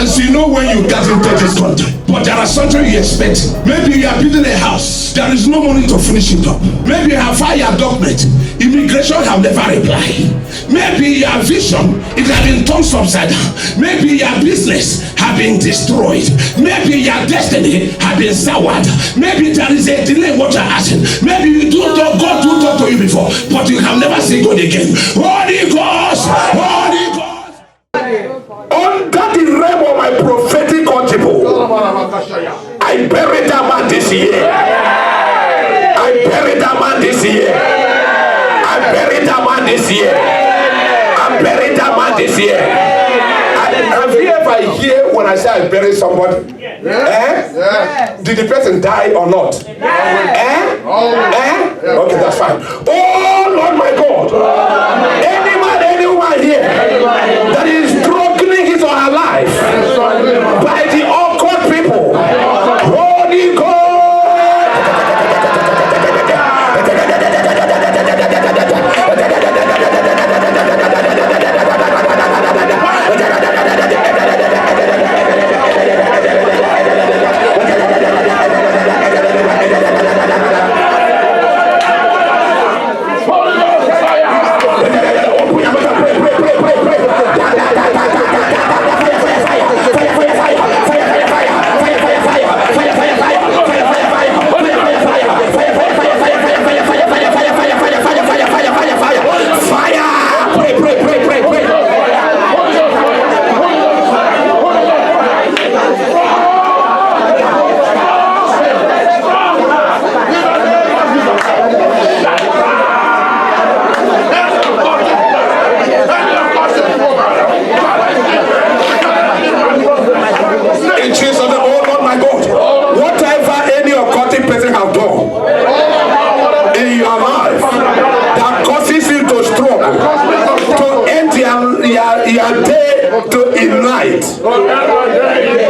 Sometimes you know when you get into this country, but there are something you expect. Maybe you are building a house, there is no money to finish it up. Maybe you have filed document, immigration have never replied. Maybe your vision, it has been turned upside down. Maybe your business have been destroyed. Maybe your destiny have been soured. Maybe there is a delay in what you're asking. Maybe you do talk, God do talk to you before, but you have never seen God again. Holy Ghost, Holy Ghost. Under the realm of my prophetic audible, I buried that man this year. I buried that man this year. I buried that man this year. I buried that man this year. Have you ever hear when I say I buried somebody? Did the person die or not? Okay, that's fine. Oh Lord my God. Any man, anyone here that is struggling his or her life by the occult people, Holy God.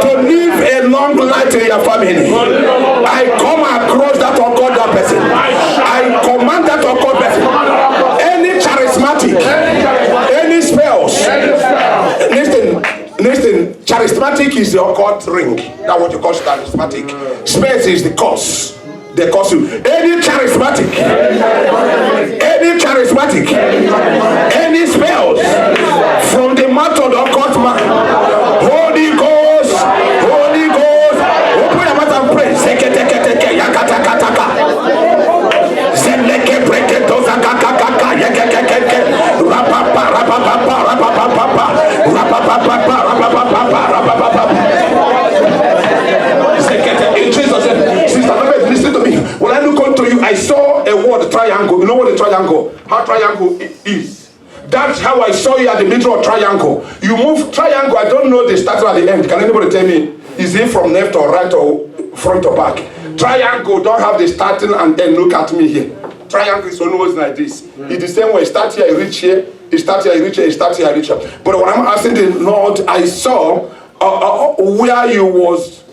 To live a long life in your family. I come across that occult person. I command that occult person. Any charismatic, any spells. Listen. Charismatic is the occult ring. That's what you call charismatic. Spells is the cause. They cause you. Any charismatic, any spells from the mouth of the occult man. Holy Ghost, Holy Ghost. Open your mouth and pray. Sekete yakatakataka. Zeleke breke doza kakaka yekekeke. Rapapa. In Jesus' name. Sister, listen to me. When I look unto you, I saw a word triangle. You know what a triangle? How triangle is? That's how I saw you at the middle of triangle. You move triangle. I don't know the start or the end. Can anybody tell me? Is it from left or right or front or back? Triangle don't have the starting and end. Look at me here. Triangle is always like this. It's the same way. Start here, reach here. It start here, reach here. It start here, reach here. But when I'm asking the Lord, I saw where you was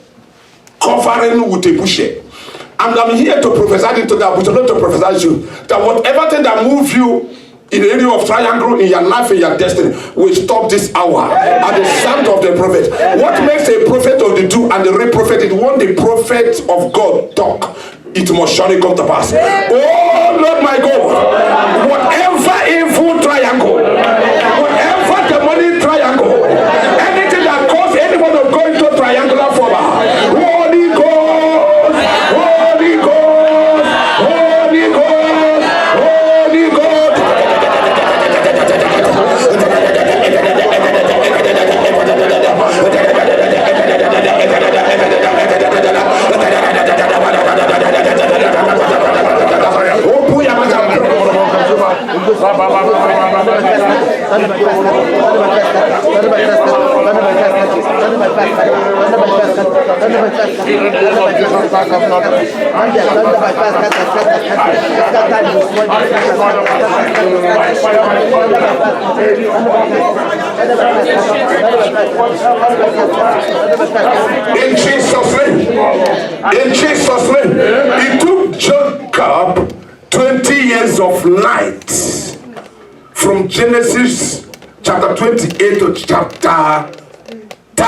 covering with a bushel. And I'm here to prophesy into that, but not to prophesy to you. That whatever thing that moves you in the area of triangle in your life, in your destiny, will stop this hour at the sound of the prophet. What makes a prophet of the two and the real prophet is when the prophet of God talk, it must surely come to pass. Oh Lord my God, whatever evil triangle, whatever demonic triangle, anything that causes anyone to go into triangular form, Holy Ghost, Holy Ghost, Holy Ghost, Holy Ghost. In Jesus' name, it took Jacob 20 years of night from Genesis chapter 28 to chapter 30.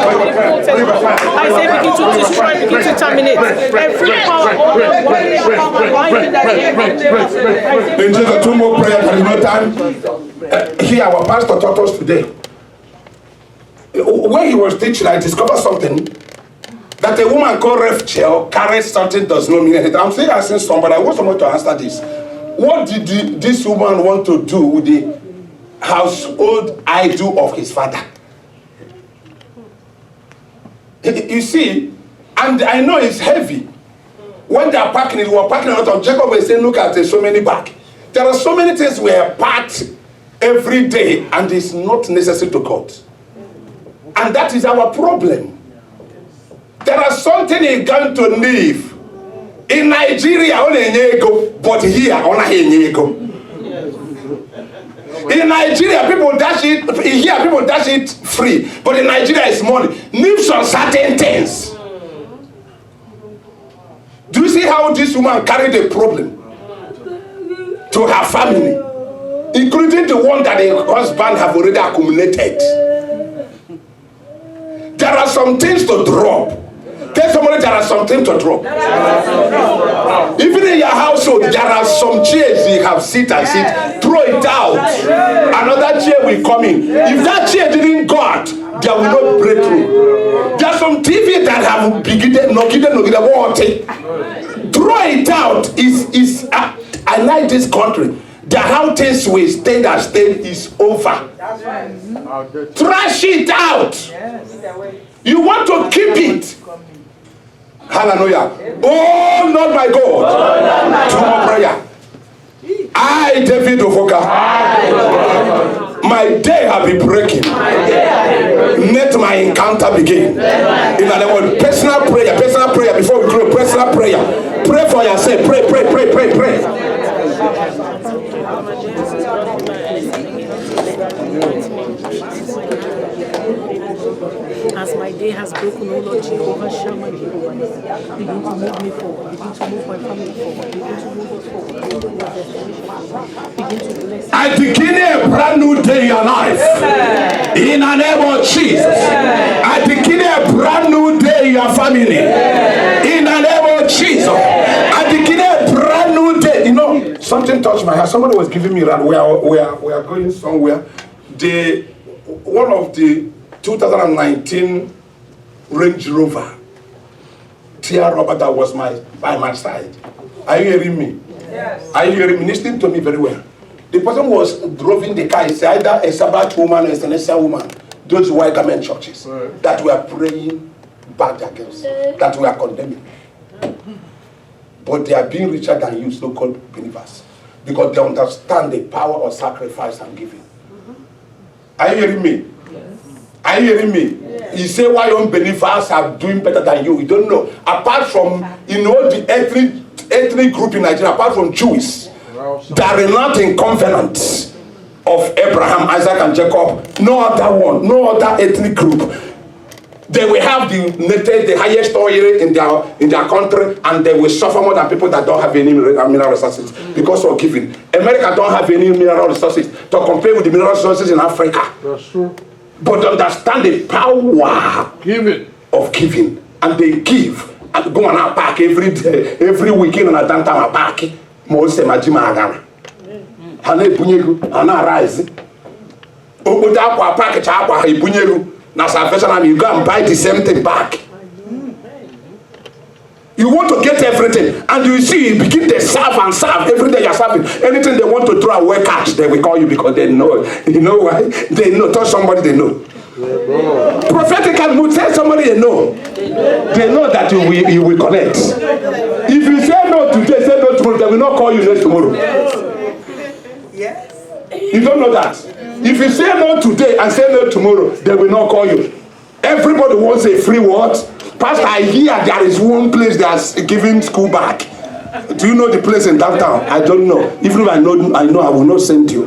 I say begin to destroy, begin to terminate. Every power in just 2 more prayers, there is no time. Here, our pastor taught us today. When he was teaching, I discovered something. That a woman called Rachel carries something does not mean anything. I'm still asking somebody, I want someone to answer this. What did this woman want to do with the household idol of his father? You see, and I know it's heavy. When they are packing it, we were packing a lot of Jacob was saying, look at it, so many bags. There are so many things we are packed every day, and it's not necessary to cut. And that is our problem. There are something he's going to leave. In Nigeria, only Nyego, but here, only Nyego. In Nigeria, people dash it, here people dash it free, but in Nigeria it's money. Leave some certain things. Do you see how this woman carried a problem to her family, including the one that the husband have already accumulated? There are some things to drop. Tell somebody there are some things to drop. Even in your household, there are some chairs you have sit and sit. Throw it out. Another chair will come in. If that chair didn't go out, there will no breakthrough. There are some TV that have begun throw it out. I like this country. The how things will stay that state is over. Trash it out. You want to keep it. Hallelujah. Oh Lord my God. Tomorrow prayer. I, David Ofoka, my day have been breaking. Let my encounter begin. In other words, personal prayer before we close. Personal prayer. Pray for yourself. Pray. As my day has broken, oh Lord Jehovah Shammah, begin to move me forward, begin to move my family forward, begin to move us forward, begin to bless. I begin a brand new day in your life. In the name of Jesus. I begin a brand new day in your family. In the name of Jesus. I begin a brand new day. You know, something touched my heart. Somebody was giving me that we are going somewhere. One of the 2019 Range Rover TR Robert that was by my side. Are you hearing me? Yes. Are you hearing me? Listening to me very well. The person was driving the car. It's either a Sabbath woman or a Celestial woman. Those white garment churches that were praying bad against, that we are condemning. But they are being richer than you, so-called believers, because they understand the power of sacrifice and giving. Are you hearing me? Are you hearing me? Yes. You say why unbelievers are doing better than you. You don't know. Apart from, the ethnic group in Nigeria, apart from Jews, that are not in covenant of Abraham, Isaac, and Jacob. No other one, no other ethnic group. They will have the highest oil in their country, and they will suffer more than people that don't have any mineral resources because of giving. America don't have any mineral resources to compare with the mineral resources in Africa. That's true. But understand the power of giving, and they give and go on a park every day, every weekend on a downtown park. Most majima agana. Hane bunyegu, hana rise. Oda kwa park chakwa he bunyegu. Na salvation and you go and buy the same thing back. You want to get everything, and you see you begin to serve and serve every day. You're serving anything they want to throw away cash. They will call you because they know. You know why? They know. Touch somebody they know. Prophetic mood. Tell somebody they know. They know that you will connect. If you say no today, say no tomorrow, they will not call you next tomorrow. Yes. You don't know that. If you say no today and say no tomorrow, they will not call you. Everybody wants a free what? Pastor, I hear there is one place that's giving school back. Do you know the place in downtown? I don't know. Even if I know, I will not send you.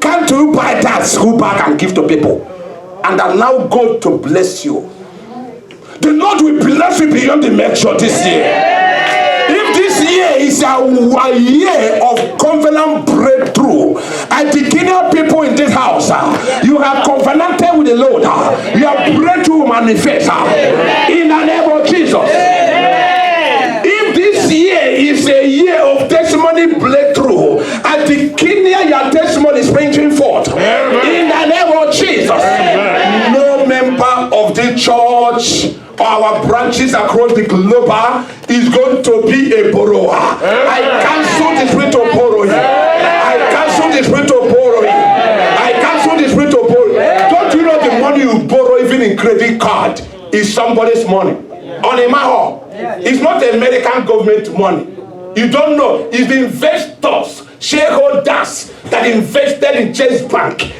Can't you buy that school back and give to people? And allow God to bless you. The Lord will bless you beyond the measure this year. If this year is a year of covenant breakthrough, Articulate people in this house, you have covenanted with the Lord. Your breakthrough will manifest in the name of Jesus. If this year is a year of testimony breakthrough, at the Kenya, your testimony is springing forth in the name of Jesus. No member of the church or our branches across the globe is going to be a borrower. I cancel the spirit of borrowing. I cancel the spirit of borrowing. I cancel the spirit of borrowing. Don't you know the money you borrow, even in credit card, is somebody's money? On a matter. It's not American government money. You don't know. It's the investors, shareholders that invested in Chase Bank.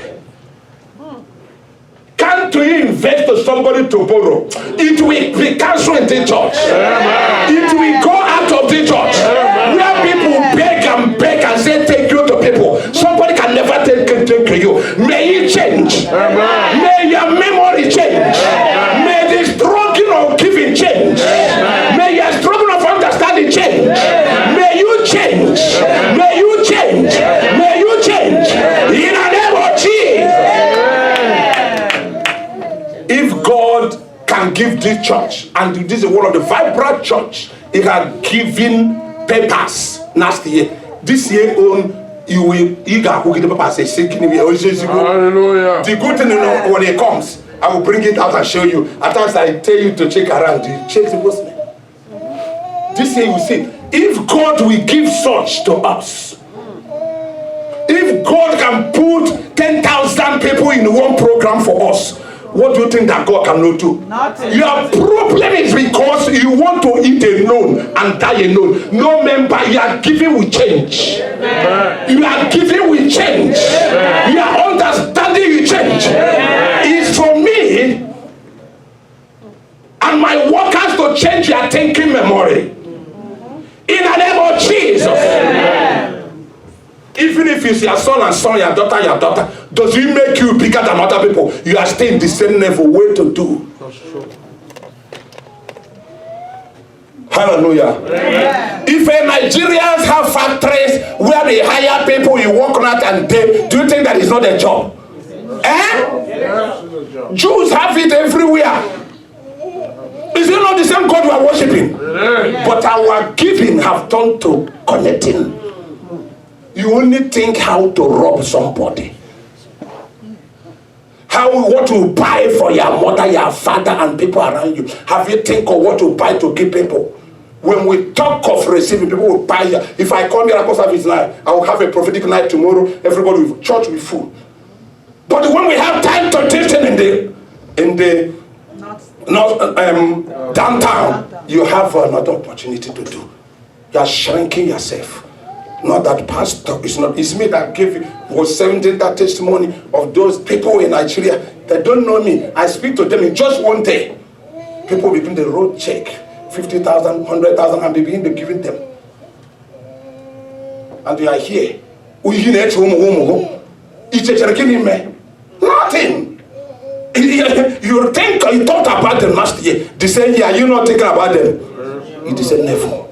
Can't you invest to somebody to borrow? It will be cancelled in the church. It will go out of the church. Where people beg and say thank you to people. Somebody can never thank you. May it change. May your memory change. May the struggle of giving change. May your struggle of understanding change. May you change. May you change. May you change. In the name of Jesus. If God can give this church, and this is one of the vibrant church, He had given papers last year. This year on, you got who get the papers. Hallelujah. The good thing, when it comes, I will bring it out and show you. At times I tell you to check around. You check the postman. This year you see, if God will give such to us, if God can put 10,000 people in one program for us, what do you think that God cannot do? Nothing. Your problem is because you want to eat alone and die alone. No member, you are giving with change. Amen. You are giving with change. Amen. You are understanding with change. It's for me and my workers to change your thinking memory. In the name of Jesus. Amen. Even if it's your son, your daughter, does it make you bigger than other people? You are still in the same level. Way to do. Hallelujah. Amen. If Nigerians have factories where they hire people, you work night and day, do you think that is not a job? Jews have it everywhere. Is it not the same God we are worshiping? But our giving have turned to connecting. You only think how to rob somebody. What to buy for your mother, your father, and people around you. Have you think of what to buy to give people? When we talk of receiving, people will buy. If I call miracle service night, I will have a prophetic night tomorrow. Everybody will church will be full. But when we have time to teach in the downtown, you have another opportunity to do. You are shrinking yourself. Not that pastor, it's me that was sending that testimony of those people in Nigeria that don't know me. I speak to them in just one day. People begin the road check, 50,000, 100,000, and they begin to giving them. And they are here. Nothing. You think you thought about them last year. The same year, you not thinking about them. It is a never.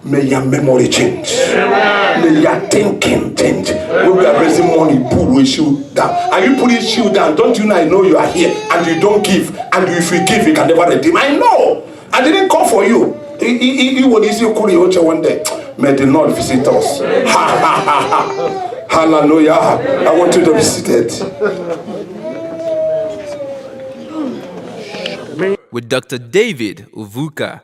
May your memory change. May your thinking change. When we are raising money, pull your shoe down. And you put your shoe down, don't you know I know you are here and you don't give. And if you give, you can never redeem. I know. I didn't call for you. You would easily call you one day. May the Lord visit us. Hallelujah. I want you to be seated. With Dr. David Uvuka.